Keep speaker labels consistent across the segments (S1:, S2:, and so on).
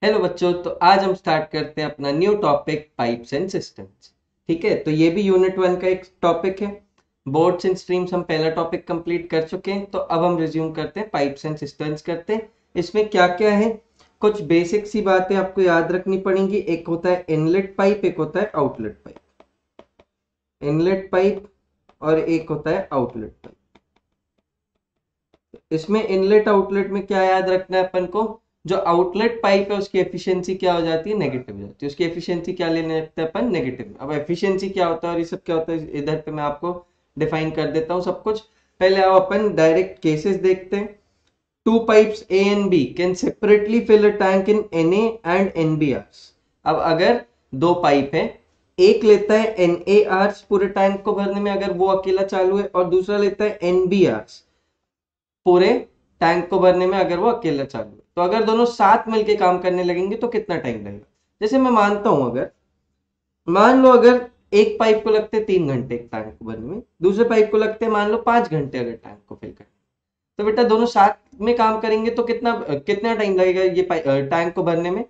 S1: Hello बच्चों, तो आज हम स्टार्ट करते हैं अपना new topic pipes and systems. ठीक है, तो ये भी यूनिट 1 का एक टॉपिक है। बोर्ड्स एंड स्ट्रीम्स हम पहला टॉपिक कंप्लीट कर चुके हैं, तो अब हम रिज्यूम करते हैं, पाइप्स एंड सिस्टम्स करते हैं। इसमें क्या क्या है, कुछ बेसिक सी बातें आपको याद रखनी पड़ेंगी। एक होता है इनलेट पाइप, एक होता है आउटलेट पाइप। इनलेट पाइप और एक होता है आउटलेट पाइप। इसमें इनलेट आउटलेट में क्या याद रखना है अपन को, जो आउटलेट पाइप है उसकी एफिशिएंसी क्या हो जाती है, नेगेटिव हो जाती है। उसकी एफिशिएंसी क्या लेने लगते हैं अपन, नेगेटिव। अब एफिशिएंसी क्या होता है और ये सब क्या होता है, इधर पे मैं आपको डिफाइन कर देता हूँ सब कुछ। पहले आओ अपन डायरेक्ट केसेस देखते हैं। Two pipes A and B can separately fill a tank in Na and NbRs। अब अगर दो पाइप है, एक लेता है NaRs पूरे टैंक को भरने में अगर वो अकेला चालू है, और दूसरा लेता है NbRs पूरे टैंक को भरने में अगर वो अकेला चालू है, तो अगर दोनों साथ मिलके काम करने लगेंगे तो कितना टाइम लगेगा। जैसे मैं मानता हूं, अगर मान लो अगर एक पाइप को लगते हैं 3 घंटे एक टैंक को भरने में, दूसरे पाइप को लगते हैं मान लो 5 घंटे अगर टैंक को फिल करने में, तो बेटा दोनों साथ में काम करेंगे तो कितना कितना टाइम लगेगा ये टैंक को भरने में।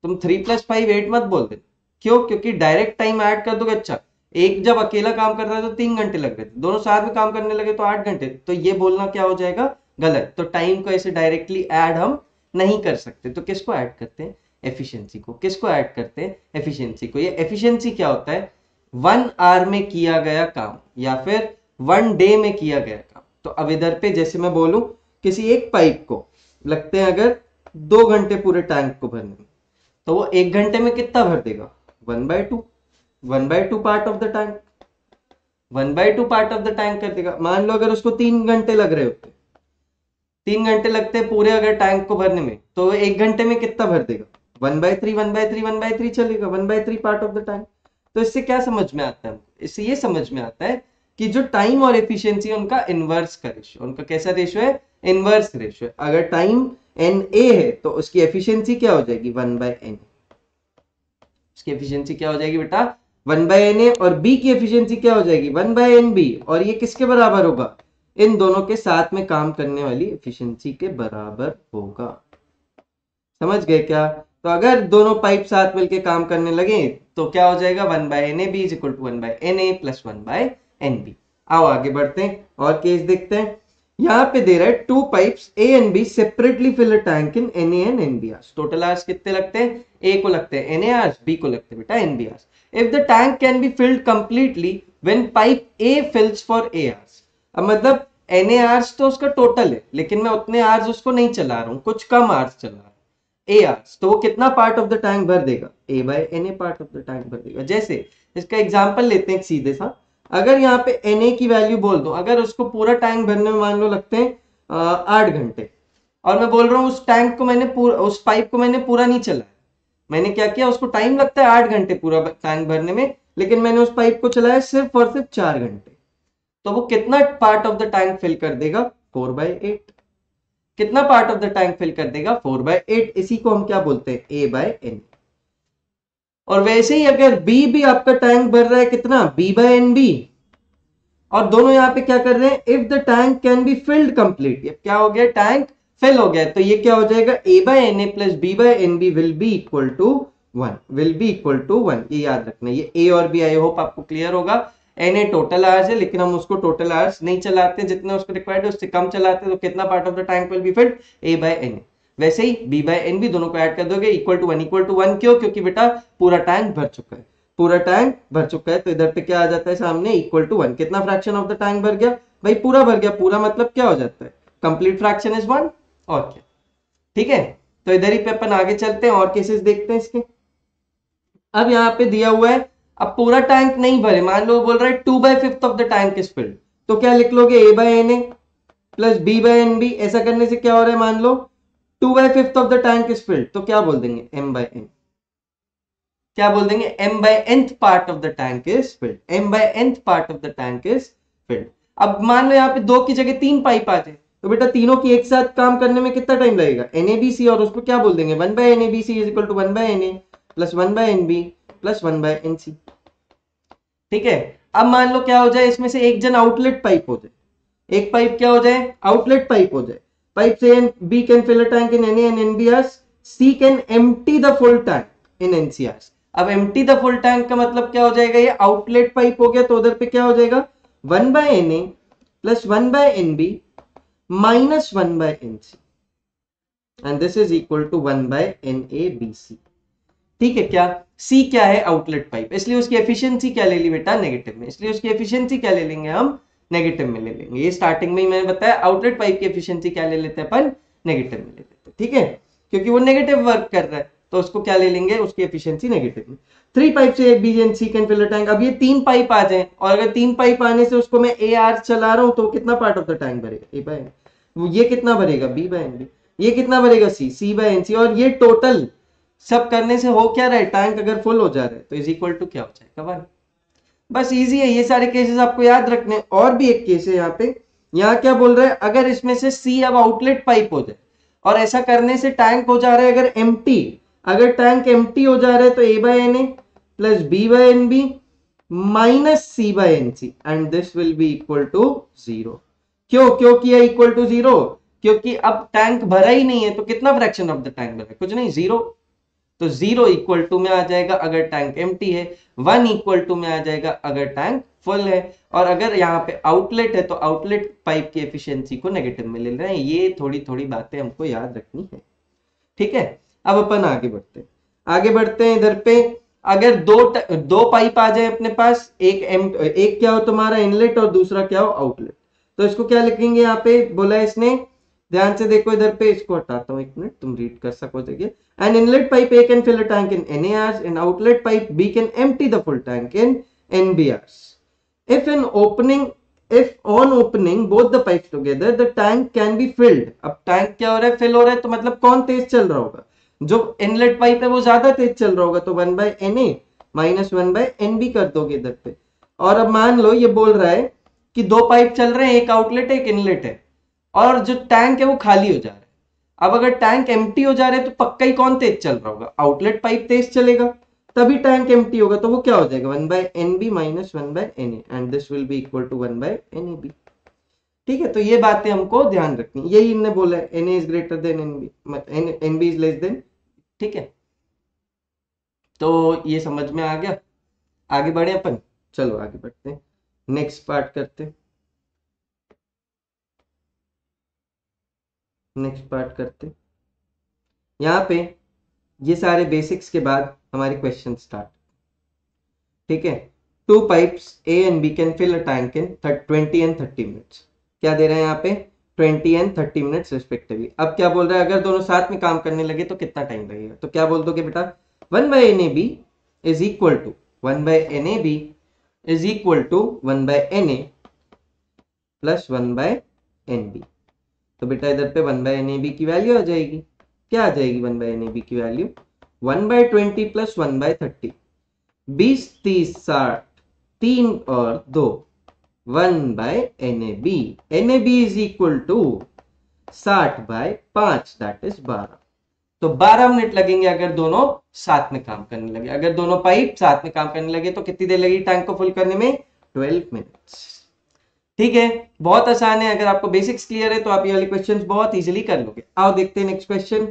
S1: तुम 3+5 8 मत बोल दे। क्यों? क्योंकि डायरेक्ट टाइम ऐड कर दोगे। अच्छा, एक जब अकेला काम कर रहा था तो 3 घंटे लग रहे थे, दोनों साथ में काम करने लगे तो 8 घंटे, तो ये बोलना क्या हो जाएगा, गलत। तो टाइम को ऐसे डायरेक्टली ऐड हम नहीं कर सकते। तो किसको ऐड करते हैं, एफिशिएंसी को। किसको ऐड करते हैं, एफिशिएंसी को। ये एफिशिएंसी क्या होता है, 1 आवर में किया गया काम या फिर 1 डे में किया गया काम। तो अब इधर पे जैसे मैं बोलूं, किसी एक पाइप को लगते हैं अगर 2 घंटे पूरे टैंक को भरने में, तो वो 1 घंटे में कितना भर देगा, 1/2। 1/2 part of the tank, 1/2 part of the tank कर देगा। मान लो अगर उसको 3 घंटे लग रहे होते, 3 घंटे लगते हैं पूरे अगर टैंक को भरने में, तो वो 1 घंटे में कितना भर देगा, 1/3 1/3 1/3 चलेगा, 1/3 पार्ट ऑफ द टैंक। तो इससे क्या समझ में आता है, इससे ये समझ में आता है कि जो टाइम और एफिशिएंसी उनका इनवर्स का रेशियो, उनका कैसा रेशियो है, इनवर्स रेशियो। अगर टाइम Na है तो उसकी एफिशिएंसी क्या हो जाएगी, 1/n। उसकी एफिशिएंसी क्या हो जाएगी बेटा, 1/Na, और बी की एफिशिएंसी क्या हो जाएगी, 1/Nb। और ये किसके बराबर होगा, इन दोनों के साथ में काम करने वाली एफिशिएंसी के बराबर होगा। समझ गए क्या? तो अगर दोनों पाइप साथ मिलके काम करने लगे तो क्या हो जाएगा, 1/NAB is equal to 1/Na plus 1/NB। आओ आगे बढ़ते हैं और केस देखते हैं। यहाँ पे दे रहा है two pipes A and B separately fill a tank in Na and NbRs। Total hours कितने लगते हैं, ए को लगते हैं NaRs, बी को लगते हैं बेटा NbRs। If the tank can be filled completely when pipe A fills for Ars। अब मतलब NaRs तो उसका टोटल है, लेकिन मैं उतने आर्स उसको नहीं चला रहा हूँ, कुछ कम आर्स चला रहा हूँ Ars, तो वो कितना पार्ट ऑफ द टैंक भर देगा, A/Na part of the tank भर देगा। जैसे इसका एग्जांपल लेते हैं सीधे सा। अगर यहाँ पे Na की वैल्यू बोल दो, अगर उसको पूरा टैंक भरने में मान लो लगते हैं 8 घंटे, और मैं बोल रहा हूँ उस टैंक को मैंने पूरा, उस पाइप को मैंने पूरा नहीं चलाया। मैंने क्या किया, उसको टाइम लगता है 8 घंटे पूरा टैंक भरने में, लेकिन मैंने उस पाइप को चलाया सिर्फ और सिर्फ 4 घंटे। तो वो कितना part of the tank fill कर देगा, 4/8। कितना part of the tank fill कर देगा, 4/8। इसी को हम क्या बोलते हैं, A/N। और वैसे ही अगर B भी आपका टैंक भर रहा है कितना, B/NB, और दोनों यहाँ पे क्या कर रहे हैं, if the tank can be field complete, ये क्या हो गया, टैंक फिल हो गया, तो ये क्या हो जाएगा, A/Na plus B/NB will be equal to 1, will be equal to 1। ये याद रखना, ये A और B आई होप आपको क्लियर होगा। Na टोटल आवर्स है, लेकिन हम उसको टोटल आवर्स नहीं चलाते, जितना उसको रिक्वायर्ड है उससे कम चलाते हैं, तो कितना part of the tank will be filled, A/Na। वैसे ही B/NB दोनों को ऐड कर दोगे, इक्वल टू 1 क्यों, क्योंकि बेटा पूरा टैंक भर चुका है, पूरा टैंक भर चुका है। तो इधर पे क्या आ जाता है सामने, इक्वल टू 1। कितना फ्रैक्शन ऑफ द टैंक भर गया, भाई पूरा भर गया। पूरा मतलब क्या हो जाता है, कंप्लीट फ्रैक्शन इज 1। और क्या, ठीक है। तो इधर ही पे अपन आगे चलते हैं और केसेस देखते हैं इसके। अब यहाँ पे दिया हुआ है, अब पूरा टैंक नहीं भरे, मान लो बोल रहा है 2/5 of the tank is filled, तो क्या लिख लोगे, A/Na प्लस B/NB। ऐसा करने से क्या हो रहा है, मान लो 2/5 of the tank is filled, तो क्या बोल देंगे, M/N। क्या बोल देंगे, M/nth part of the tank is filled, M/nth part of the tank is filled. अब मान लो यहाँ पे 2 की जगह 3 पाइप आ जाए, तो बेटा तीनों की एक साथ काम करने में कितना टाइम लगेगा, NaBC, और उसको क्या बोल देंगे, 1/NaBC is equal to 1/Na plus 1/NB plus 1/NC। ठीक है। अब मान लो क्या हो जाए, इसमें से एक जन आउटलेट पाइप हो जाए, एक पाइप क्या हो जाए, आउटलेट पाइप हो जाए। पाइप से B can fill a tank in Na and NbRs C can empty the full tank in NCR. अब एम्प्टी द फुल टैंक का मतलब क्या हो जाएगा, ये आउटलेट पाइप हो गया, तो उधर पे क्या हो जाएगा 1/Na plus 1/Nb minus 1/Nc and this is equal to 1/NaBc। ठीक है क्या, सी क्या है आउटलेट पाइप, इसलिए उसकी एफिशिएंसी क्या ले ली बेटा नेगेटिव में, इसलिए उसकी एफिशिएंसी क्या ले लेंगे हम नेगेटिव में ले लेंगे। ये स्टार्टिंग में ही मैंने बताया आउटलेट पाइप की एफिशिएंसी क्या ले लेते हैं अपन नेगेटिव में ले लेते हैं। ठीक है, क्योंकि वो नेगेटिव वर्क कर रहा है तो उसको क्या ले लेंगे, उसकी एफिशिएंसी नेगेटिव में। 3 पाइप से एक B's and C can fill the tank. अब ये 3 पाइप आ जाए और अगर 3 पाइप आने से उसको मैं ए आर चला रहा हूं तो कितना पार्ट ऑफ द टैंक भरेगा, ए बाय, ये कितना भरेगा बी बाय एन बी, ये कितना भरेगा सी, सी बाय एन सी, और ये टोटल सब करने से हो क्या रहा है, टैंक अगर फुल हो जा रहा है तो इज इक्वल टू क्या हो जाएगा 1। बस इजी है, ये सारे केसेस आपको याद रखने। और भी एक केस है यहाँ पे, यहाँ क्या बोल रहा है, अगर इसमें से सी अब आउटलेट पाइप हो जाए और ऐसा करने से टैंक हो जा रहा है अगर एम्प्टी, अगर टैंक एम्प्टी हो जा रहा है तो A by N A plus B by N B minus C by N C and this will be equal to 0। क्यों क्यों किया इक्वल टू 0, क्योंकि अब टैंक भरा ही नहीं है, तो कितना फ्रैक्शन ऑफ द टैंक भरा है, कुछ नहीं, 0। तो 0 इक्वल टू में आ जाएगा अगर टैंक एम्प्टी है, 1 इक्वल टू में आ जाएगा अगर टैंक फुल है, और अगर यहाँ पे आउटलेट है तो आउटलेट पाइप की एफिशिएंसी को नेगेटिव में ले रहे हैं। ये थोड़ी थोड़ी बातें हमको याद रखनी है। ठीक है, अब अपन आगे बढ़ते हैं इधर पे। अगर दो पाइप आ जाए अपने पास, एक क्या हो तुम्हारा इनलेट और दूसरा क्या हो आउटलेट, तो इसको क्या लिखेंगे, यहाँ पे बोला है इसने, ध्यान से देखो इधर पे, इसको हटाता हूं एक मिनट, तुम रीड कर सको। देखिए, an inlet pipe A can fill a tank in NaRs and outlet pipe B can empty the full tank in NBRs। if on opening both the pipes together the tank can be filled। अब tank क्या हो रहा है, fill हो रहा है, तो मतलब कौन तेज चल रहा होगा, जो इनलेट पाइप है वो ज्यादा तेज चल रहा होगा, तो 1/Na माइनस 1/Nb कर दोगे इधर पे। और अब मान लो ये बोल रहा है कि 2 पाइप चल रहे हैं, एक आउटलेट है एक इनलेट है, और जो टैंक है वो खाली हो जा रहा है। अब अगर टैंक एम्प्टी हो जा रहा है तो पक्का ही कौन तेज चल रहा होगा, आउटलेट पाइप तेज चलेगा, तभी टैंक एम्प्टी होगा, तो वो क्या हो जाएगा 1/NB minus 1/Na and this will be equal to 1/NAB। ठीक है, तो ये बातें हमको ध्यान रखनी, यही इनने बोला है, Na is greater than NB, NB is less than. ठीक है, तो ये समझ में आ गया। आगे बढ़े अपन, चलो आगे बढ़ते हैं, नेक्स्ट पार्ट करते हैं, यहाँ पे ये सारे बेसिक्स के बाद हमारे क्वेश्चन स्टार्ट। ठीक है, 2 pipes A and B can fill a tank in 20 and 30 minutes. क्या दे रहे हैं यहाँ पे 20 and 30 मिनट्स रिस्पेक्टिवली। अब क्या बोल रहा है, अगर दोनों साथ में काम करने लगे तो कितना टाइम लगेगा, तो क्या बोल दोगे बेटा 1/NAB is equal to 1/NAB is equal to 1/Na plus 1/NB। तो बेटा इधर पे 1/NAB की वैल्यू आ जाएगी, क्या आ जाएगी 1/NAB की वैल्यू 1/20 प्लस 1/30, 20 30 60, 3 और 2 1/NAB। NAB is equal to 60/5 that is 12। तो 12 मिनट लगेंगे अगर दोनों साथ में काम करने लगे, अगर दोनों पाइप साथ में काम करने लगे तो कितनी देर लगेगी टैंक को फुल करने में 12 मिनट्स। ठीक है, बहुत आसान है, अगर आपको बेसिक्स क्लियर है तो आप ये वाले क्वेश्चंस बहुत इजीली कर लोगे। आओ देखते हैं next question.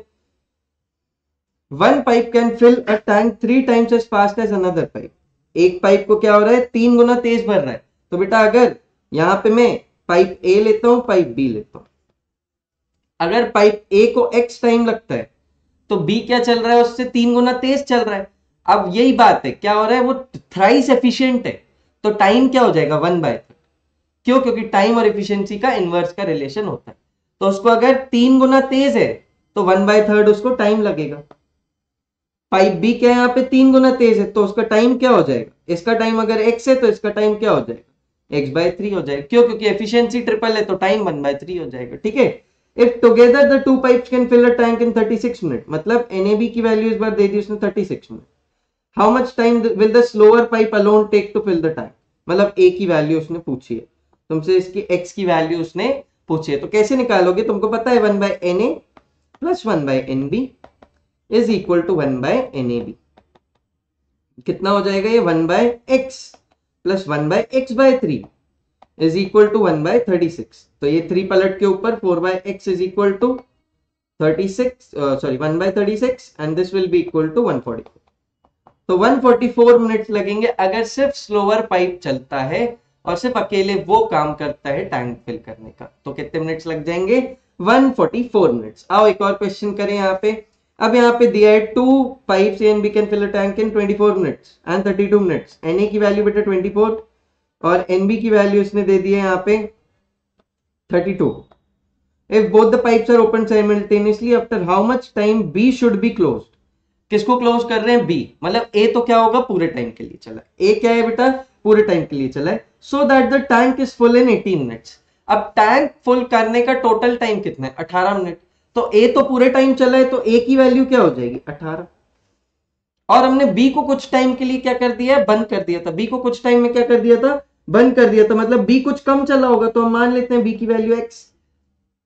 S1: One pipe can fill a tank 3 times as fast as another pipe. एक पाइप को क्या हो रहा है 3 गुना तेज भर रहा है, तो बेटा अगर यहां पे मैं पाइप ए लेता हूं पाइप बी लेता हूं, अगर पाइप ए को x टाइम लगता है तो बी क्या चल रहा है उससे 3 गुना तेज चल रहा है। अब यही बात है, क्या हो रहा है वो थ्राइस एफिशिएंट है, तो टाइम क्या हो जाएगा 1/3। क्यों, क्योंकि टाइम और एफिशिएंसी का इनवर्स का रिलेशन होता है, तो उसको अगर 3 गुना तेज है तो 1/3 उसको टाइम लगेगा। पाइप बी क्या है यहाँ पे 3 गुना तेज है, तो उसका टाइम क्या हो जाएगा, इसका टाइम अगर x है तो इसका टाइम क्या हो जाएगा x/3 हो जाएगा। क्यों, क्योंकि एफिशिएंसी ट्रिपल है तो टाइम 1/3 हो जाएगा। ठीक है, if together the 2 pipes can fill a tank in 36 minute, मतलब NAB की वैल्यू इस बार दे दी उसने 36 minute. How much time will the slower pipe alone take to fill the tank, मतलब a की वैल्यू उसने पूछी है तुमसे, इसकी x की वैल्यू उसने पूछी है, तो कैसे निकालोगे, तुमको पता है 1/Na plus 1/NB is equal to 1/NAB। कितना हो जाएगा ये 1/x plus 1/x/3 is equal to 1/36। तो ये 3 पलट के ऊपर 4/x is equal to 36 sorry 1/36 and this will be equal to 144. तो 144 मिनट्स लगेंगे अगर सिर्फ स्लोअर पाइप चलता है और सिर्फ अकेले वो काम करता है टैंक फिल करने का। तो कितने मिनट्स लग जाएंगे? 144 मिनट्स। आओ एक और क्वेश्चन करें यहाँ पे। अब यहाँ पे दिया है 2 pipes A and B can fill a tank in 24 minutes and 32 minutes। Na की वैल्यू बेटा 24 और Nb की वैल्यू इसने दे दी है यहाँ पे 32। If both the pipes are opened simultaneously, after how much time B should be closed? किसको close कर रहे हैं? बी। मतलब ए तो क्या होगा? पूरे टाइम के लिए चला है। ए क्या है बेटा? पूरे टाइम के लिए चला है। सो that the tank is full in 18 minutes. अब टैंक फुल करने का टोटल टाइम कितना है? 18 मिनट। तो ए तो पूरे टाइम चला है तो ए की वैल्यू क्या हो जाएगी? 18। और हमने बी को कुछ टाइम के लिए क्या कर दिया है? बंद कर दिया था। बी को कुछ टाइम में क्या कर दिया था? बंद कर दिया था। मतलब बी कुछ कम चला होगा तो हम मान लेते हैं बी की वैल्यू एक्स।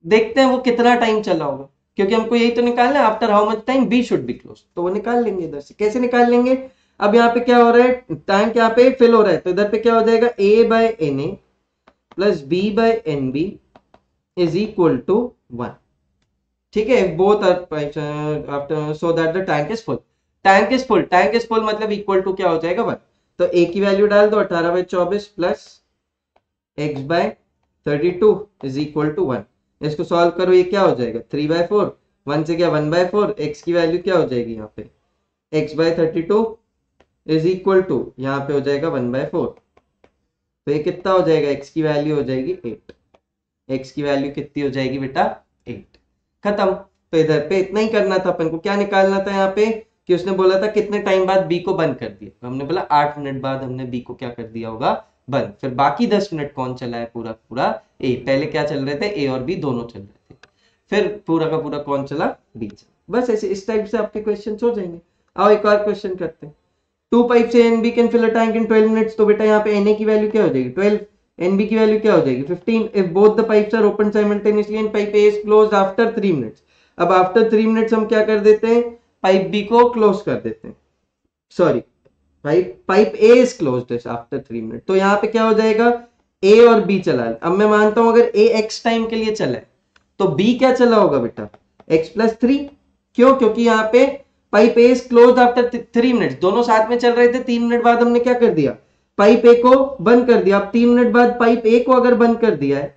S1: देखते हैं वो कितना टाइम चला होगा, क्योंकि हमको यही तो निकालना है after how much time B should be close. तो वो निकाल लेंगे इधर से। कैसे निकाल लेंगे? अब यहाँ पे क्या हो रहा है? टैंक यहाँ पे फिल हो रहा है तो इधर पे क्या हो जाएगा? a by N A plus B by N B is equal to 1। ठीक है, both after so that the tank is full. Tank is full, tank is full मतलब इक्वल टू क्या हो जाएगा? 1। तो a की वैल्यू डाल दो 18/24 plus x by 32 is equal to 1। इसको सॉल्व करो, ये क्या हो जाएगा? 3/4। 1 से क्या 1/4। x की वैल्यू क्या हो जाएगी यहाँ पे? x by 32 is equal to यहाँ पे हो जाएगा 1/4। तो ये कितना हो जाएगा? x की वैल्यू हो जाएगी 8। x की वैल्यू कितनी हो जाएगी बेटा? 8। खत्म। तो इधर पे इतना ही करना था अपन को। क्या निकालना था यहाँ पे? कि उसने बोला था कितने टाइम बाद बी को बंद कर दिया, तो हमने बोला 8 मिनट बाद हमने बी को क्या कर दिया होगा? बंद। फिर बाकी 10 मिनट कौन चला है? पूरा पूरा ए। पहले क्या चल रहे थे? ए और बी दोनों चल रहे थे। फिर पूरा का पूरा कौन चला? बी चला। बस ऐसे इस टाइप से आपके क्वेश्चन हो जाएंगे। आओ एक और क्वेश्चन करते हैं। 2 pipes A and B can fill a tank in 12 minutes। तो बेटा यहाँ पे Na की वैल्यू क्या हो जाएगी? 12। Nb की वैल्यू क्या हो जाएगी? 15। If both the pipes are open simultaneously and pipe A is closed after 3 minutes। अब आफ्टर 3 मिनट्स हम क्या कर देते हैं? पाइप बी को क्लोज कर देते हैं। Sorry, pipe A is closed after 3 minute. तो यहाँ पे क्या हो जाएगा? ए और बी चला है। अब मैं मानता हूं अगर ए एक्स टाइम के लिए चला है तो बी क्या चला होगा बेटा? x+3। क्यों? क्योंकि यहाँ पे pipe A is closed after 3 minutes. दोनों साथ में चल रहे थे। 3 मिनट बाद हमने क्या कर दिया? पाइप ए को बंद कर दिया। अब 3 मिनट बाद पाइप ए को अगर बंद कर दिया है,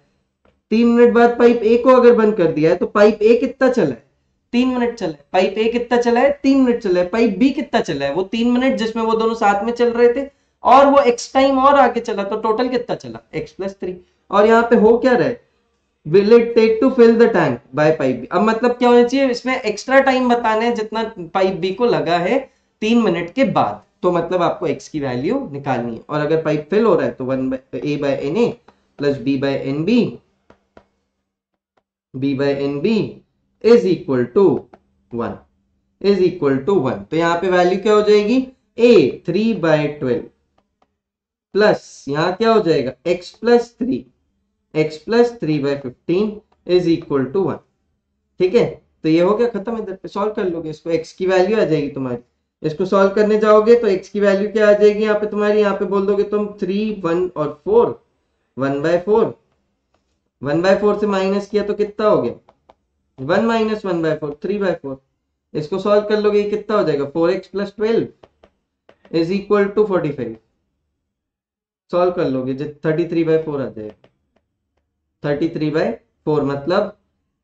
S1: 3 मिनट बाद पाइप ए को अगर बंद कर दिया है तो पाइप ए कितना चला है? 3 मिनट चला है। पाइप ए कितना चला है? 3 मिनट चला है। पाइप बी कितना चला है? वो 3 मिनट जिसमें वो दोनों साथ में चल रहे थे और वो एक्स टाइम और आगे चला, तो टोटल कितना चला? x+3। और यहाँ पे हो क्या रहा है? Will it take to fill the tank by pipe B? अब मतलब क्या होना चाहिए इसमें? एक्स्ट्रा टाइम बताना है जितना पाइप बी को लगा है 3 मिनट के बाद। तो मतलब आपको x की वैल्यू निकालनी है। और अगर पाइप फिल हो रहा है तो a by N A plus b by N B, b by N B is equal to 1, is equal to 1। तो यहाँ पे वैल्यू क्या हो जाएगी? a 3/12 प्लस यहाँ क्या हो जाएगा? x+3, x+3/15 is equal to 1। ठीक है, तो ये हो गया खत्म। इधर पे सॉल्व कर लोगे इसको, x की वैल्यू आ जाएगी तुम्हारी। इसको सॉल्व करने जाओगे तो x की वैल्यू क्या आ जाएगी यहाँ पे तुम्हारी? यहाँ पे बोल दोगे तुम 3, 1 और 4, 1/4। 1/4 से माइनस किया तो कितना हो गया? 1 - 1/4, 3/4। इसको सॉल्व कर लोगे ये कितना हो जाएगा? 4x + 12 is equal to 45। Solve कर लोगे जो 33/4 आ जाएगा। 33/4 मतलब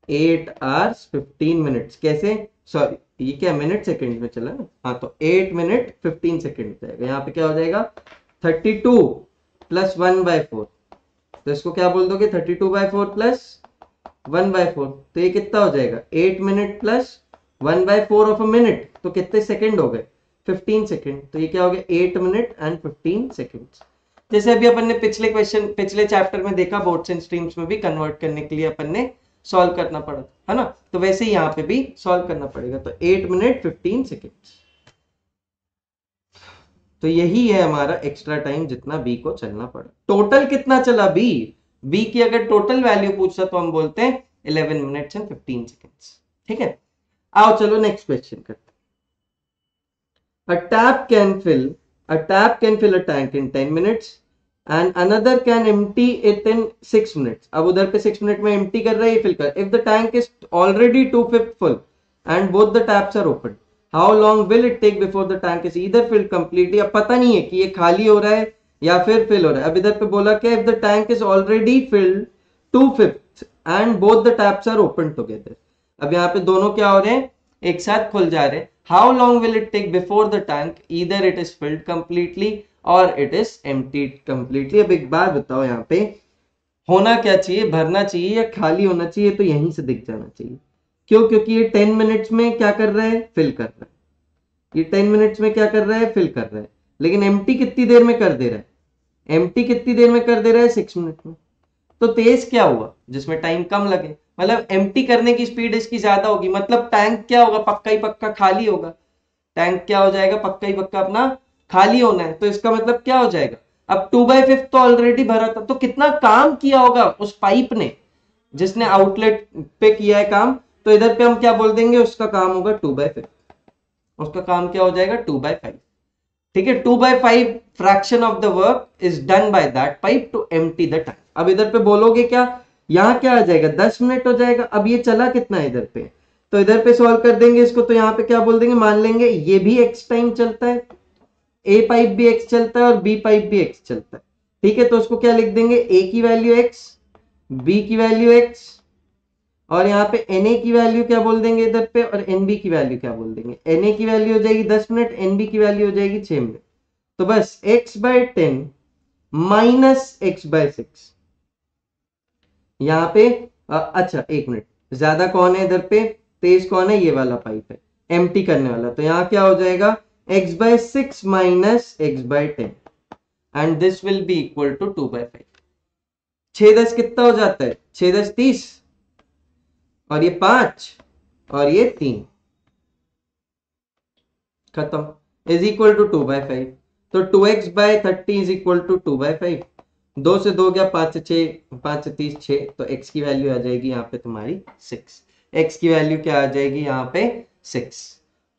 S1: 8 hours 15 minutes। कैसे? सॉरी, ये क्या मिनट सेकंड में चला ना? हाँ, तो 8 मिनट 15 सेकंड जाएगा। यहाँ पे क्या हो जाएगा? 32 + 1/4। तो इसको क्या बोल दोगे? 32/4 प्लस 1/4। तो ये कितना हो जाएगा? 8 minute plus 1/4 of a minute. तो कितने सेकंड हो गए? 15 सेकंड। तो ये क्या हो गया? 8 मिनट एंड 15 सेकंड्स। जैसे अभी अपन ने पिछले क्वेश्चन पिछले चैप्टर में देखा, बोर्ड्स एंड स्ट्रीम्स में भी कन्वर्ट करने के लिए अपन ने सॉल्व करना पड़ा, है ना? तो वैसे ही यहाँ पे भी सॉल्व करना पड़ेगा। तो 8 मिनट 15 सेकंड्स। तो यही है हमारा एक्स्ट्रा टाइम जितना बी को चलना पड़ा। टोटल कितना चला बी? बी की अगर टोटल वैल्यू पूछता तो हम बोलते हैं 11 मिनट्स एंड 15 सेकंड्स। ठीक है, आओ चलो नेक्स्ट क्वेश्चन करते हैं। A tap can fill a tank in 10 minutes and another can empty it in 6 minutes. अब उधर पे 6 मिनट में एम्प्टी कर रहा है, ये फिल कर। If the tank is already 2/5 full and both the taps are open, how long will it take before the tank is either filled completely. अब पता नहीं है कि ये खाली हो रहा है या फिर फिल हो रहा है। अब इधर पे बोला क्या, if the tank is already filled 2/5 and both the taps are open together. अब यहाँ पे दोनों क्या हो रहे हैं, एक साथ खुल जा रहे हैं। How long will it take before the tank either it is filled completely और इट इज एम्प्टीड कंप्लीटली। अब एक बात बताओ, यहाँ पे होना क्या चाहिए, भरना चाहिए या खाली होना चाहिए? तो यहीं से दिख जाना चाहिए। क्यों? क्योंकि ये 10 मिनट्स में क्या कर रहा है, फिल कर रहा है। ये 10 मिनट्स में क्या कर रहा है, फिल कर रहा है। लेकिन एम्प्टी कितनी देर में कर दे रहा है, एम्प्टी कितनी देर में कर दे रहा है, 6 मिनट में। तो तेज क्या हुआ, जिसमें टाइम कम लगे, मतलब एम्प्टी करने की स्पीड इसकी ज्यादा होगी, मतलब टैंक क्या होगा, पक्का ही पक्का खाली होगा। टैंक क्या हो जाएगा, पक्का ही पक्का अपना खाली होना है। तो इसका मतलब क्या हो जाएगा, अब 2/5 तो ऑलरेडी भरा था, तो कितना काम किया होगा उस पाइप ने जिसने आउटलेट पे किया है काम। तो इधर पे हम क्या बोल देंगे, उसका काम होगा 2/5, उसका काम क्या हो जाएगा 2/5। ठीक है, 2/5 fraction of the work is done by that pipe to empty the tank. अब इधर पे बोलोगे क्या, यहाँ क्या आ जाएगा, 10 मिनट हो जाएगा। अब ये चला कितना है इधर पे, तो इधर पे सॉल्व कर देंगे इसको। तो यहाँ पे क्या बोल देंगे, मान लेंगे ये भी x टाइम चलता है, ए पाइप भी x चलता है और बी पाइप भी x चलता है। ठीक है, तो उसको क्या लिख देंगे, a की वैल्यू x, b की वैल्यू x, और यहाँ पे Na की वैल्यू क्या बोल देंगे इधर पे, और Nb की वैल्यू क्या बोल देंगे। Na की वैल्यू हो जाएगी 10 मिनट, Nb की वैल्यू हो जाएगी 6 मिनट। तो बस x/10 माइनस x/6 यहाँ पे अच्छा 1 मिनट, ज्यादा कौन है इधर पे, तेज कौन है, ये वाला पाइप है एम्प्टी करने वाला। तो यहाँ क्या हो जाएगा, x/6 minus x/10 and this will be equal to 2/5। 6×10 कितना हो जाता है, 6×10 30, और ये 5 और ये 3, खत्म, इज इक्वल टू 2/5। तो 2x/30 इज इक्वल टू 2/5। 2 से 2 गया, 5 से 6, 5 से 30 6, तो x की वैल्यू आ जाएगी यहाँ पे तुम्हारी 6। x की वैल्यू क्या आ जाएगी यहाँ पे 6।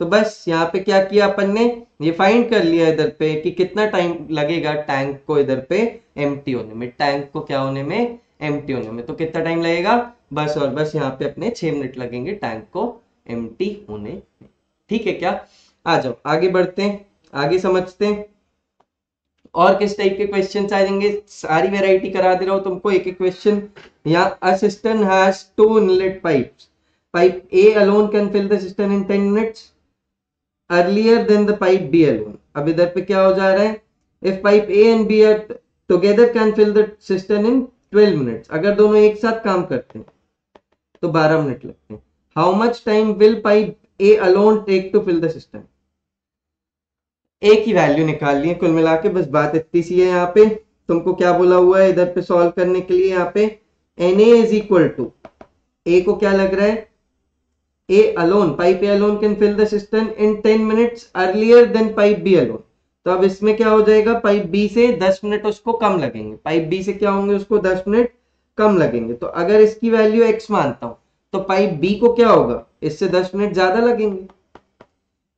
S1: तो बस यहाँ पे क्या किया अपन ने, ये फाइंड कर लिया इधर पे कि कितना टाइम लगेगा टैंक को इधर पे एम्प्टी होने में, टैंक को क्या होने में, एम्प्टी होने में। तो कितना टाइम लगेगा, बस और बस यहाँ पे अपने 6 मिनट लगेंगे टैंक को एम्प्टी होने में। ठीक है क्या, आ जाओ आगे बढ़ते हैं, आगे समझते हैं और किस टाइप के क्वेश्चन आ जाएंगे। सारी वैरायटी करा दे रहा हूं तुमको, एक एक क्वेश्चन। यहाँ a cistern has 2 inlet pipes, pipe A alone can fill the cistern in 10 minutes earlier than the pipe B alone। अब इधर पे क्या हो जा रहा है, if pipe A and B are together can fill the cistern in 12 minutes। अगर दोनों एक साथ काम करते हैं तो 12 मिनट लगते हैं। how much time will pipe A alone take to fill the cistern। ए की वैल्यू निकाल लिए, कुल मिला के बस बात इतनी सी है। यहाँ पे तुमको क्या बोला हुआ है इधर पे सॉल्व करने के लिए, यहाँ पे Na is equal to, A को क्या लग रहा है, A alone, pipe A alone can fill the system in 10 minutes earlier than pipe B alone. तो अब इसमें क्या हो जाएगा, पाइप बी से 10 मिनट उसको कम लगेंगे, पाइप बी से क्या होंगे, उसको 10 मिनट कम लगेंगे। तो अगर इसकी वैल्यू x मानता हूं तो पाइप बी को क्या होगा, इससे 10 मिनट ज्यादा लगेंगे,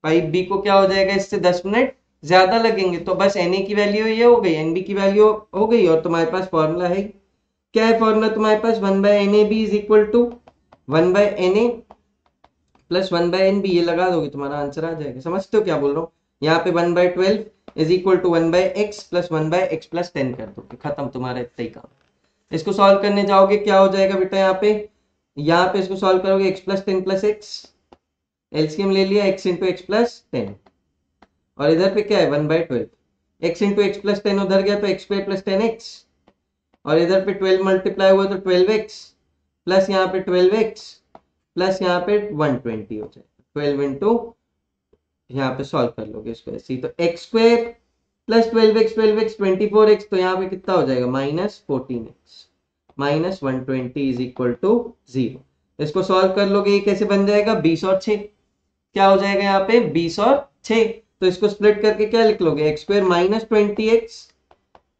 S1: पाइप बी को क्या हो जाएगा, इससे 10 मिनट ज्यादा लगेंगे। तो बस Na की वैल्यू ये हो गई, Nb की वैल्यू हो गई, और तुम्हारे पास फॉर्मूला है, क्या है फॉर्मूला तुम्हारे पास, 1/NAB is equal to 1/Na plus 1/NB, ये लगा दोगे तुम्हारा आंसर आ जाएगा। समझते हो क्या बोल रहा हूँ, यहाँ पे 1/12 is equal to 1/x plus 1/x plus 10 कर दोगे, खत्म, तुम्हारा इतना ही काम। इसको सॉल्व करने जाओगे क्या हो जाएगा बेटा, यहाँ पे इसको सॉल्व करोगे x plus 10 plus x, LCM ले लिया x इंटू एक्स प्लस 10, और इधर पे क्या है 1/12, x इंटू एक्स प्लस 10 उधर गया तो x स्क्वायर प्लस 10x, और इधर पे 12 मल्टीप्लाई हुआ तो 12x प्लस यहाँ पे 12x प्लस यहाँ पे 120 हो जाएगा, 12 इंटू यहाँ पे सॉल्व कर लोगे इसको ऐसे ही, तो x square plus 12x 24x, तो यहाँ पे कितना हो जाएगा minus 14x minus 120 is equal to 0। इसको सॉल्व कर लोगे, ये कैसे बन जाएगा, 20 और 6, क्या हो जाएगा यहाँ पे 20 और 6, तो इसको स्प्लिट करके क्या लिख लोगे, x square minus 20x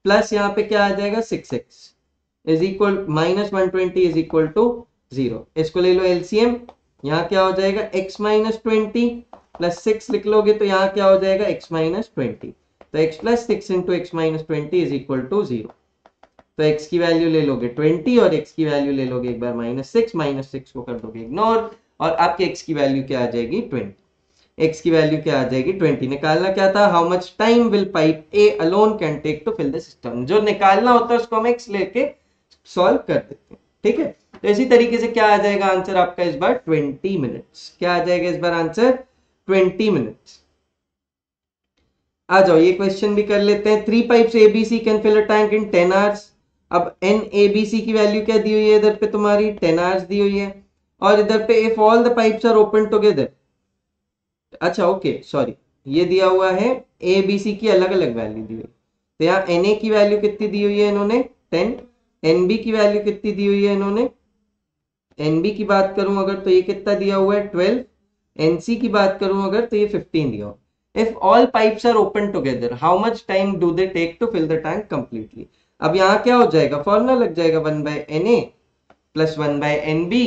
S1: plus यहाँ पे क्या आ जाएगा 6x is equal minus 120 is equal to 0। इसको ले लो एलसीएम, यहाँ क्या हो जाएगा x माइनस 20 प्लस 6 लिख लोगे तो यहाँ क्या हो जाएगा x माइनस 20, तो x plus 6 into x minus 20 is equal to 0। तो x की वैल्यू ले लोगे 20 और x की वैल्यू ले लोगे एक बार -6 को कर दोगे इग्नोर और आपके x की वैल्यू क्या आ जाएगी 20। x की वैल्यू क्या आ जाएगी 20। निकालना क्या था, how much time will pipe A alone can take to fill the system. जो निकालना होता है उसको हम x लेके सॉल्व कर देते हैं, ठीक है। तो इसी तरीके से क्या आ जाएगा आंसर आपका इस बार 20 मिनट्स। क्या आ जाएगा इस बार आंसर 20 मिनट्स। आ जाओ ये क्वेश्चन भी कर लेते हैं। 3 pipes ABC can fill a tank in 10 hours. अब एन एबीसी की वैल्यू क्या दी हुई है इधर पे तुम्हारी 10 आवर्स दी हुई है और इधर पे if all the pipes are open together. अच्छा ओके सॉरी, ये दिया हुआ है ए बी सी की अलग अलग वैल्यू दी हुई। तो यहाँ एन ए की वैल्यू कितनी दी हुई है इन्होंने 10, एन बी की वैल्यू कितनी दी हुई है इन्होंने, एन बी की बात करूं अगर तो ये कितना दिया हुआ है 12, एन सी की बात करूं अगर तो ये 15 दिया हुआ। If all pipes are open together how much time do they take to fill the tank completely. अब यहाँ क्या हो जाएगा, फॉर्मूला लग जाएगा 1 by N A plus 1 by N B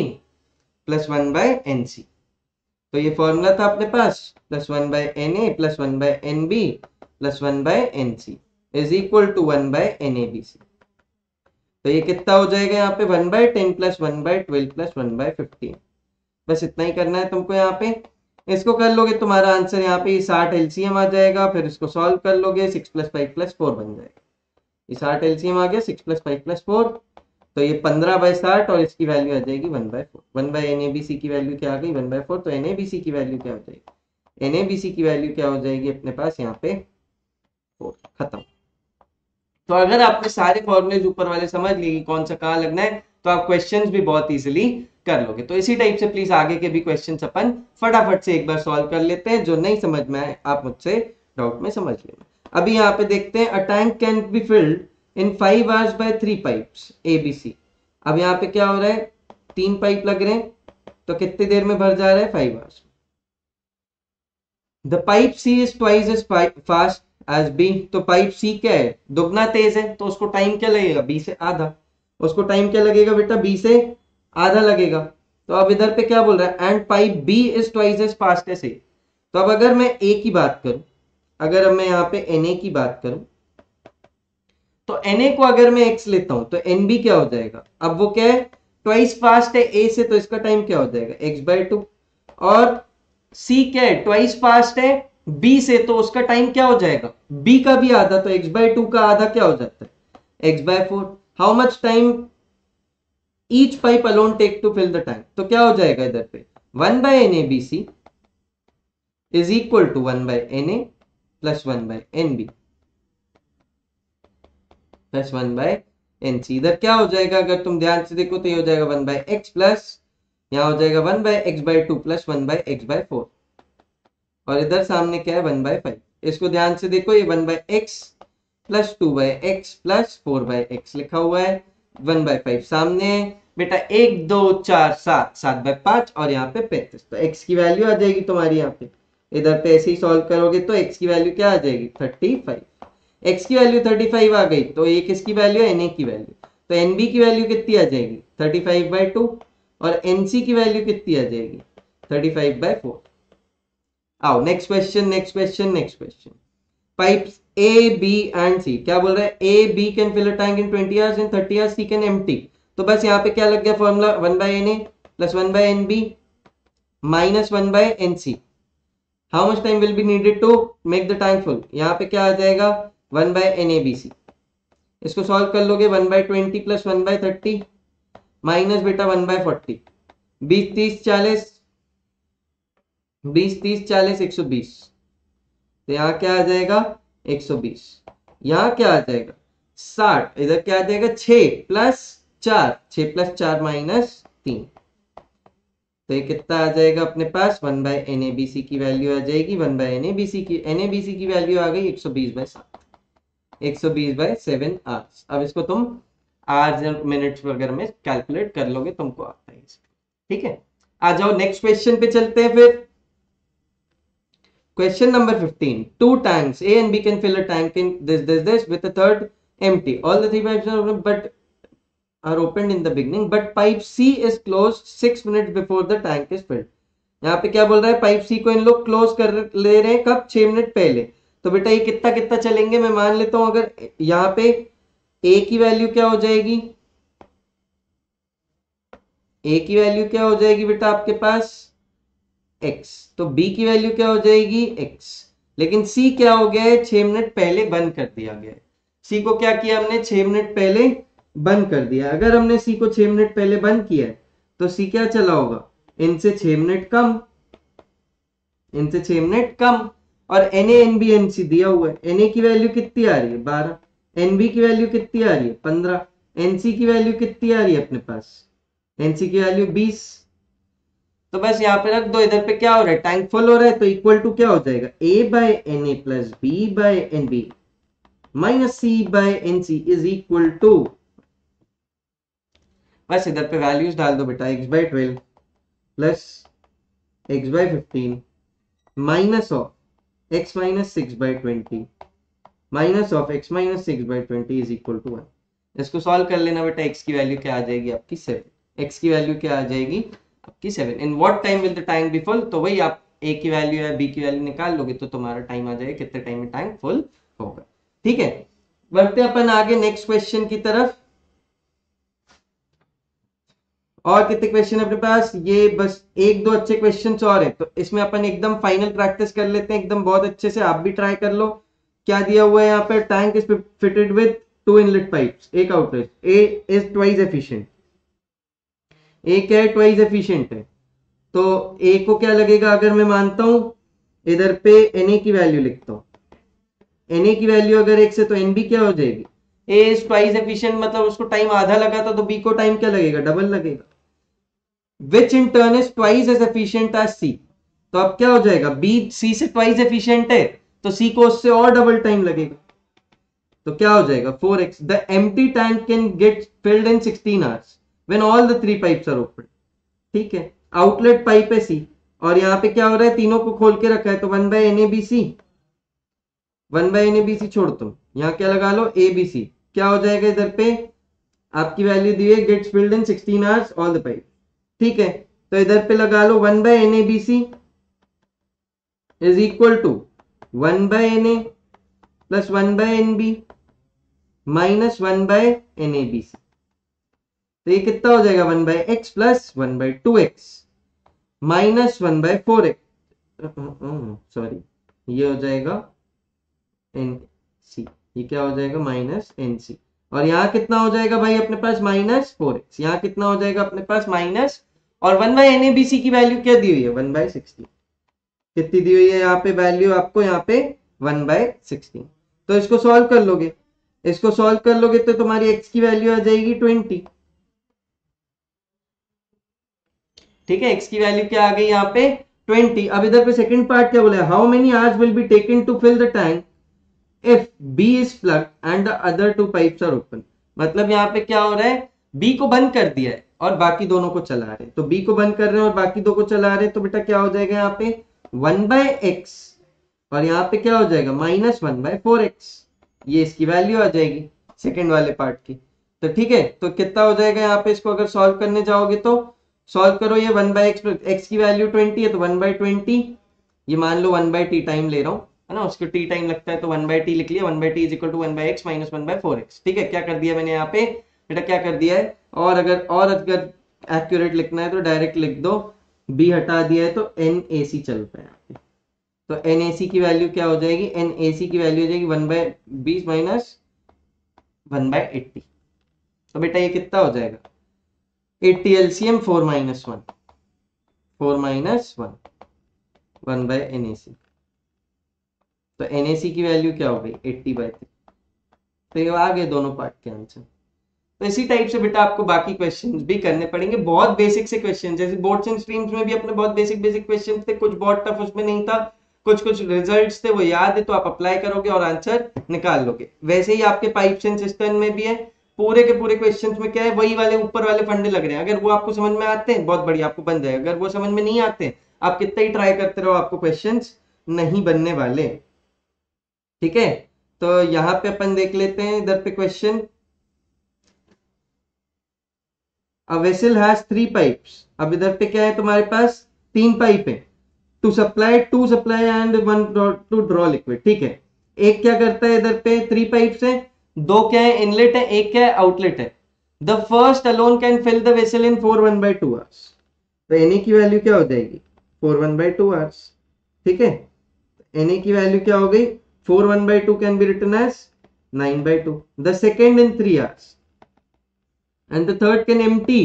S1: plus 1 by N C. तो ये फॉर्मूला था अपने पास plus 1 by N A plus 1 by N B plus 1 by N C is equal to 1 by N A B C. तो ये कितना हो जाएगा यहाँ पे 1 by 10 plus 1 by 12 plus 1 by 15। बस इतना ही करना है तुमको यहाँ पे। इसको कर लोगे तुम्हारा आंसर यहाँ पे 60 एलसीएम आ जाएगा। फिर इसको सॉल्व कर लोगे 6 प्लस 5 प्लस 4 बन जाएगा। ये 60 एलसीएम आ गया 6 प्लस 5 प्लस 4 तो ये 15 बाय 60 और इसकी वैल्यू आ जाएगी 1 बाय 4। 1 बाय एनएबीसी की वैल्यू क्या आ गई 1 बाय 4। तो एनएबीसी की वैल्यू क्या हो जाएगी, एनएबीसी की वैल्यू क्या हो जाएगी अपने पास यहाँ पे 4। खत्म। तो अगर आपने सारे फॉर्मूले ऊपर वाले समझ लिए कि कौन सा कहाँ लगना है तो आप क्वेश्चंस भी बहुत इजीली कर लोगे। तो इसी टाइप से प्लीज आगे के भी क्वेश्चंस अपन फटाफट से एक बार सॉल्व कर लेते हैं। जो नहीं समझ में आए आप मुझसे डाउट में समझ लेना। अभी यहाँ पे देखते हैं a tank can be filled in 5 hours bye 3 pipes ABC. अब यहाँ पे क्या हो रहा है 3 पाइप लग रहे हैं तो कितनी देर में भर जा रहा है 5 hours. The pipe C is twice as fast as B. तो पाइप सी क्या है दुगना तेज है तो उसको टाइम क्या लगेगा बी से आधा। उसको टाइम क्या लगेगा बेटा बी से आधा लगेगा। तो अब इधर पे क्या बोल रहा है and pipe B is twice as fast as A. तो अब अगर मैं ए की बात करूं, अगर अब मैं यहाँ पे एन ए की बात करूं तो एन ए को अगर मैं एक्स लेता हूं तो एन बी क्या हो जाएगा। अब वो क्या है ट्वाइस फास्ट है ए से तो इसका टाइम क्या हो जाएगा एक्स बाय 2 और सी क्या है ट्वाइस फास्ट है बी से तो उसका टाइम क्या हो जाएगा बी का भी आधा तो एक्स बाय 2 का आधा क्या हो जाता है x by 4। How much time each pipe alone take to fill the tank. तो क्या हो जाएगा इधर पे 1 by N A B C is equal to 1 by N A plus 1 by N B plus 1 by N C. इधर क्या हो जाएगा अगर तुम ध्यान से देखो तो ये हो जाएगा 1 बाय एक्स प्लस यहाँ हो जाएगा 1 by x by 2 plus 1 by x by 4 और इधर सामने क्या है 1 बाय 5। इसको ध्यान से देखो ये 1 by x plus 2 by x plus 4 by x लिखा हुआ है 1 बाय 5 सामने है बेटा 1 2 4 7 7 बाय 5 और यहाँ पे 35। तो x की वैल्यू आ जाएगी तुम्हारी यहाँ पे इधर पे ऐसे ही सॉल्व करोगे तो x की वैल्यू क्या आ जाएगी 35। x की वैल्यू 35 आ गई तो ये किसकी वैल्यू है na की वैल्यू। तो nb की वैल्यू कितनी आ जाएगी 35 बाय 2 और nc की वैल्यू कितनी आ जाएगी 35 बाय 4। आओ next question next question next question. Pipes A B and C क्या बोल रहा है A B can fill a tank in 20 hours in 30 hours C can empty. तो बस यहाँ पे क्या लग गया formula 1 by N A plus 1 by N B minus 1 by N C. How much time will be needed to make the tank full. यहाँ पे क्या आ जाएगा 1 by N A B C. इसको सॉल्व कर लोगे 1 बाय 20 प्लस 1 बाय 30 माइनस बेटा 1 bye 40 20 30 40 20 30 40 120। तो यहाँ क्या आ जाएगा 120। यहाँ क्या आ जाएगा 60। इधर क्या आ जाएगा 6 प्लस 4 6 प्लस 4 माइनस 3। तो ये कितना आ जाएगा अपने पास 1 by N A B C की वैल्यू आ जाएगी 1 by N A B C की वैल्यू आ गई 120 बाय 7 120 बाय 7 आवर्स। अब इसको तुम आवर्स और मिनट्स वगैरह में कैलकुलेट कर लोगे तुमको आता है। ठीक है आ जाओ नेक्स्ट क्वेश्चन पे चलते हैं फिर। Question number 15. 2 tanks A and B can fill a tank in this with a third empty. All the 3 pipes are open are opened in the beginning, but pipe C is closed 6 minutes before the tank is filled. यहाँ पे क्या बोल रहा है pipe सी को इन लोग close कर ले रहे हैं कब 6 मिनट पहले। तो बेटा ये कितना कितना चलेंगे, मैं मान लेता हूं अगर यहाँ पे ए की वैल्यू क्या हो जाएगी, ए की वैल्यू क्या हो जाएगी बेटा आपके पास x, तो b की वैल्यू क्या हो जाएगी x, लेकिन c क्या हो गया है 6 मिनट पहले बंद कर दिया गया है। c को क्या किया हमने 6 मिनट पहले बंद कर दिया। अगर हमने c को 6 मिनट पहले बंद किया है तो c क्या चला होगा, इनसे 6 मिनट कम, इनसे 6 मिनट कम। और na nb nc दिया हुआ है, na की वैल्यू कितनी आ रही है 12, nb की वैल्यू कितनी आ रही है 15, nc की वैल्यू कितनी आ रही है अपने पास, nc की वैल्यू 20। तो बस यहाँ पे रख दो, इधर पे क्या हो रहा है टैंक फुल हो रहा है, तो इक्वल टू क्या हो जाएगा a by na plus b by nb minus c by nc is equal to, बस इधर पे वैल्यूज डाल दो बेटा, x by 12 plus x by 15 minus of x minus 6 by 20 minus of x minus 6 by 20 is equal to 1। इसको solve कर लेना बेटा, x की वैल्यू क्या आ जाएगी आपकी 7, x की वैल्यू क्या आ जाएगी आपकी 7। In what time will the tank be full, तो वही आप a की वैल्यू या b की वैल्यू निकाल लोगे तो तुम्हारा टाइम आ जाएगा कितने टाइम में टैंक फुल होगा। ठीक है, बढ़ते अपन आगे नेक्स्ट क्वेश्चन की तरफ। और कितने क्वेश्चन अपने पास, ये बस एक दो अच्छे क्वेश्चंस और है, तो इसमें अपन एकदम फाइनल प्रैक्टिस कर लेते हैं एकदम बहुत अच्छे से, आप भी ट्राई कर लो। क्या दिया हुआ है यहाँ पे, tank is fitted with 2 inlet pipes, एक outlet, A is twice efficient, A क्या है ट्वाइस एफिशिएंट है, तो ए को क्या लगेगा, अगर मैं मानता हूं इधर पे Na की वैल्यू लिखता हूं, Na की वैल्यू अगर एक से तो Nb क्या हो जाएगी, ए इज ट्वाइस एफिशिएंट मतलब उसको टाइम आधा लगा था, तो बी को टाइम क्या लगेगा डबल लगेगा, which in turn is twice as efficient as C. तो अब क्या हो जाएगा, बी सी से ट्वाइस एफिशिएंट है तो सी को उससे और डबल टाइम लगेगा, तो क्या हो जाएगा 4x। The empty tank can get filled in 16 hours when all the 3 pipes are open. ठीक है, आउटलेट पाइप है सी, और यहाँ पे क्या हो रहा है तीनों को खोल के रखा है, तो 1 बाय NABC, 1 बाय NABC छोड़ दो, यहाँ क्या लगा लो ABC, क्या हो जाएगा इधर पे आपकी वैल्यू दी है gets filled in 16 hours all the pipe. ठीक है, तो इधर पे लगा लो 1 by NABC is equal to 1 by NA plus 1 by NB minus 1 by NABC, तो ये कितना हो जाएगा 1 by x plus 1 by 2x minus 1 by 4x, sorry ये हो जाएगा NC, ये क्या हो जाएगा माइनस NC, और यहाँ कितना हो जाएगा भाई अपने पास माइनस 4x, यहाँ कितना हो जाएगा अपने पास माइनस, और 1 बाय NABC की वैल्यू क्या दी हुई है 1 बाय 16, कितनी दी हुई है यहाँ पे वैल्यू आपको, यहाँ पे 1 बाय 16। तो इसको सॉल्व कर लोगे, इसको सॉल्व कर लोगे तो तुम्हारी x की वैल्यू आ जाएगी 20। ठीक है, x की वैल्यू क्या आ गई यहाँ पे 20। अब इधर पे सेकंड पार्ट क्या बोला है, how many hours will be taken to fill the tank if B is plugged and the other 2 pipes are open. मतलब यहाँ पे क्या हो रहा है, B को बंद कर दिया है और बाकी दोनों को चला रहे हैं, तो B को बंद कर रहे हैं और बाकी दो को चला रहे हैं, तो बेटा क्या हो जाएगा यहाँ पे 1 बाय x, और यहाँ पे क्या हो जाएगा माइनस 1 बाय 4x, ये इसकी वैल्यू आ जाएगी सेकंड वाले पार्ट की। तो ठीक है, तो कितना हो जाएगा यहाँ पे, इसको अगर सॉल्व करने जाओगे तो सॉल्व करो, ये 1 बाय x की वैल्यू 20 है तो 1 बाय 20, ये मान लो 1 बाय t टाइम ले रहा हूँ है ना, उसको t टाइम लगता है तो 1 बाय t लिख लिया, 1 by t is equal to 1 by x minus 1 by 4x। ठीक है, क्या कर दिया मैंने यहाँ पे बेटा, क्या कर दिया है, और अगर एक्यूरेट लिखना है तो डायरेक्ट लिख दो, b हटा दिया है तो NAC चल रहा है यहाँ पे, तो NAC की वैल्यू क्या हो जाएगी, NAC की वैल्यू हो जाएगी 1 बाय 20 माइनस 1 बाय 80। तो बेटा ये कितना हो जाएगा 80 LCM 4 minus 1, 4 minus 1 1 by NAC, तो NAC की वैल्यू क्या हो गई 80 बाय 3। तो ये आ गए दोनों पार्ट के आंसर। तो इसी टाइप से बेटा आपको बाकी क्वेश्चंस भी करने पड़ेंगे, बहुत बेसिक से क्वेश्चन, जैसे बोर्ड्स एंड स्ट्रीम्स में भी अपने बहुत बेसिक बेसिक क्वेश्चंस थे, कुछ बहुत टफ उसमें नहीं था, कुछ कुछ रिजल्ट्स थे वो याद है तो आप अप्लाई करोगे और आंसर निकाल लोगे। वैसे ही आपके पाइप्स एंड सिस्टम में भी है, पूरे के पूरे क्वेश्चंस में क्या है, वही वाले ऊपर वाले फंडे लग रहे हैं, अगर वो आपको समझ में आते हैं बहुत बढ़िया आपको बन जाएगा, अगर वो समझ में नहीं आते आप कितना ही ट्राई करते रहो आपको क्वेश्चंस नहीं बनने वाले। ठीक है, तो यहाँ पे अपन देख लेते हैं इधर पे question, A vessel has 3 pipes। अब इधर पे क्या है तुम्हारे पास 3 पाइप है, to supply and 1 to draw liquid. ठीक है, एक क्या करता है इधर पे 3 पाइप्स है, 2 क्या है इनलेट है, एक क्या है आउटलेट है। The first alone can fill the vessel in 4 1/2 hours. तो Na की वैल्यू क्या हो जाएगी 4 1/2 आवर्स। ठीक है, Na की वैल्यू क्या हो गई 4 1/2 can be written as 9/2। The second in 3 hours and the third can empty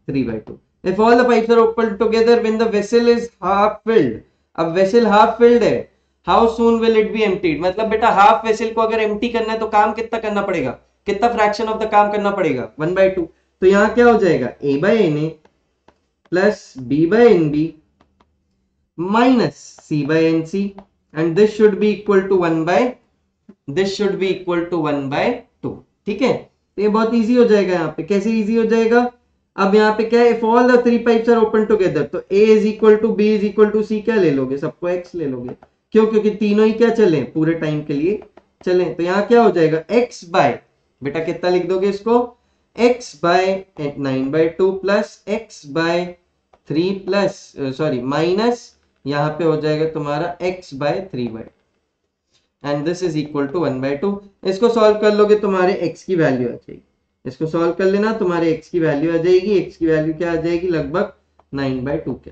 S1: 3/2 if all the pipes are opened together when the vessel is half filled। अब vessel half filled है, how soon will it be emptied। मतलब बेटा half vessel को अगर empty करना है तो काम कितना करना पड़ेगा, कितना फ्रैक्शन ऑफ द काम करना पड़ेगा 1/2। तो यहाँ क्या हो जाएगा A by Na plus B by NB minus C by NC and this should be equal to 1/2। ठीक है, तो ये बहुत इजी हो जाएगा। यहाँ पे कैसे इजी हो जाएगा, अब यहाँ पे क्या है if all the 3 pipes are open together तो A is equal to B is equal to C क्या ले लोगे, सबको X ले लोगे। क्यों, क्योंकि तीनों ही क्या चले पूरे टाइम के लिए चले। तो यहाँ क्या हो जाएगा X बाय, बेटा कितना लिख दोगे इसको X by 9/2 plus X by 3 plus sorry minus यहाँ पे हो जाएगा तुम्हारा X by 3/2 and this is equal to 1/2। इसको सॉल्व कर लोगे तुम्हारे x की वैल्यू आ जाएगी, इसको सॉल्व कर लेना तुम्हारे x की वैल्यू आ जाएगी, x की वैल्यू क्या आ जाएगी लगभग 9/2 के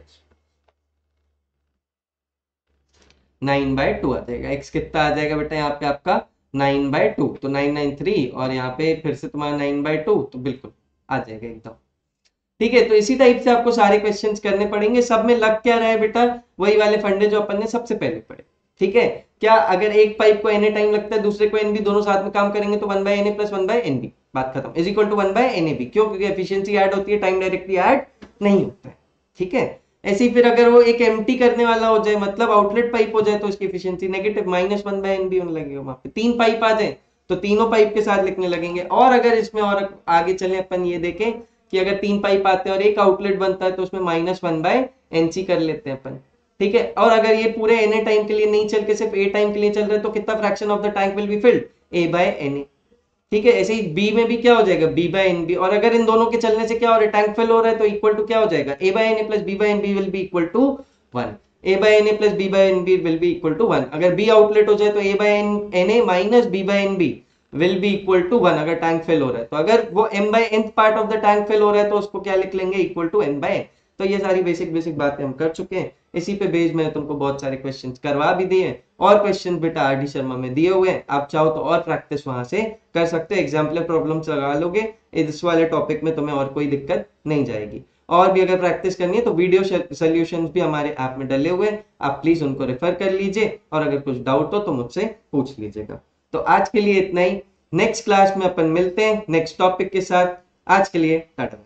S1: 9/2 आ जाएगा। x कितना आ जाएगा बेटा यहाँ पे आपका 9/2, तो 993 और यहाँ पे फिर से तुम्हारा 9/2, तो बिल्कुल आ जाएगा एकदम। ठीक है, तो इसी टाइप से आपको सारे क्वेश्चंस करने पड़ेंगे। सब में लग क्या रहा है बेटा, वही वाले फंडे जो अपन ने सबसे पहले पढ़े। ठीक है, क्या अगर एक पाइप को Na टाइम लगता है दूसरे को Nb, दोनों साथ में काम करेंगे तो 1/Na प्लस 1/Nb, बात खत्म, इज इक्वल टू 1/Nab। क्यों, क्योंकि एफिशिएंसी ऐड होती है, टाइम डायरेक्टली ऐड नहीं होता है। ठीक है, ऐसे ही फिर अगर वो एक एम्प्टी करने वाला हो जाए, मतलब आउटलेट पाइप हो जाए, तो उसकी एफिशिएंसी नेगेटिव -1/Nb होने लगेगा। वहां पे 3 पाइप आ जाए तो तीनों पाइप के साथ लिखने लगेंगे। और अगर इसमें और आगे चले अपन ये देखें कि अगर 3 पाइप आते हैं और एक आउटलेट बनता है तो उसमें -1/Nc कर लेते हैं अपन। ठीक है, और अगर ये पूरे Na टाइम के लिए नहीं चल के सिर्फ A टाइम के लिए चल रहा है तो कितना fraction of the tank will be filled A/Na। ठीक है, ऐसे ही B में भी क्या हो जाएगा B/Nb, और अगर इन दोनों के चलने से क्या हो रहा है टैंक फिल हो रहा है तो इक्वल टू क्या हो जाएगा A/Na plus B/Nb will be equal to 1। A/Na plus B/Nb will be equal to 1। अगर B आउटलेट हो जाए तो A/Na minus B/Nb will be equal to 1 अगर टैंक फिल हो रहा है। तो अगर वो m/nth part of the tank fill हो रहा है तो उसको क्या लिख लेंगे इक्वल टू n/n। तो ये सारी बेसिक बातें हम कर चुके हैं। इसी पे बेस में तुमको बहुत सारे क्वेश्चंस करवा भी दिए, और क्वेश्चन बेटा आरडी शर्मा में दिए हुए हैं, आप चाहो तो और प्रैक्टिस वहां से कर सकते हो। एग्जाम्पलर प्रॉब्लम्स लगा लोगे, इस वाले टॉपिक में तुम्हें और कोई दिक्कत नहीं जाएगी। और भी अगर प्रैक्टिस करनी है तो वीडियो सोल्यूशंस भी हमारे ऐप में डले हुए हैं, आप प्लीज उनको रेफर कर लीजिए, और अगर कुछ डाउट हो तो मुझसे पूछ लीजिएगा। तो आज के लिए इतना ही, नेक्स्ट क्लास में अपन मिलते हैं नेक्स्ट टॉपिक के साथ। आज के लिए टाटा।